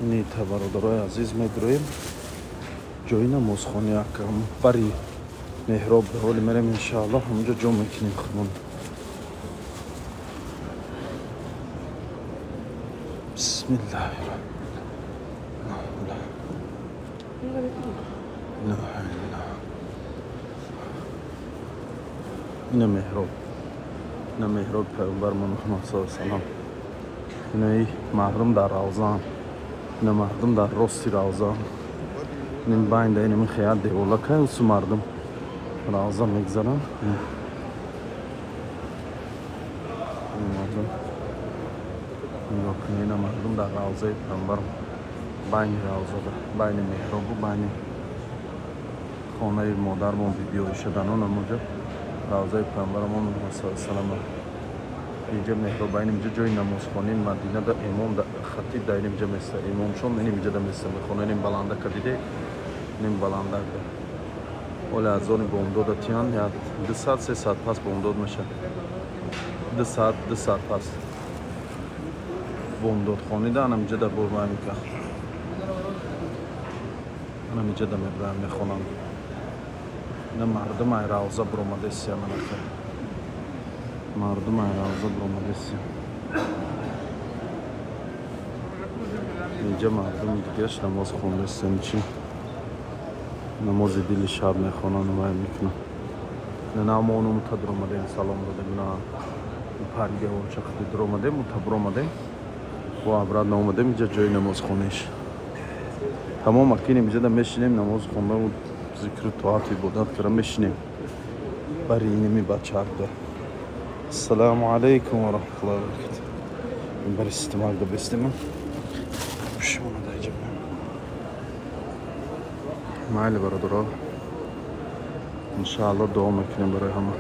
نیت برادرای عزیز می‌داریم جای نمازخانه اکرم بری محراب به حال میریم انشاءالله همونجا جا میکنیم خودمون. بسم الله الرحمن الرحیم. این محراب پیامبر محمد صلی الله علیه و سلم. این مردم در روزان، این مردم در راستی روزان. این باید این من خیال دیولا که اوسو مردم روزان میگذارن. این مردم نگاه کنید، این مردم در روزه پیامبر بین روزه ده، بین محراب و بین خانه مادرمون ویدیو شدن اونجا روزه پیامبرمون محمد صلی الله علیه و سلم. اینجا محراب بین اینجا جای نمازخانه مدینه ده امام ده خطیب ده اینجا مثل امام شون اینجا ده مثل میخونه این بلنده کدیده این بلنده ده ولی از آن بامداد تیان یا 2 ساعت 3 ساعت پس بامداد میشه. 2 ساعت پس بامداد خانه ده انم اینجا ده برمای میکنم. انم اینجا ده میبرم میخونم. نه مردم ای روزه برآمده سیم نکرد. مردم ای روزه برآمده سیم. اینجا مردم دیگهش نماز خونده سیم چی؟ نماز دل شب میخونن و میکنن. نه نامونو متدرآمده سلام داده نه پرگه و چقدر درآمده متبرآمده و ابراد نامده اینجا جای نماز خونش. تمام اکنیم اینجا میشینیم نماز خونده و ذکر طاعت عبادت کرده میشینیم برای اینمی بچه ده. السلام علیکم و رحمت الله و برکاته. این برای استعمال ده بستیم شما ندایجم مایل برادرها انشاءالله دعا میکنیم برای همه.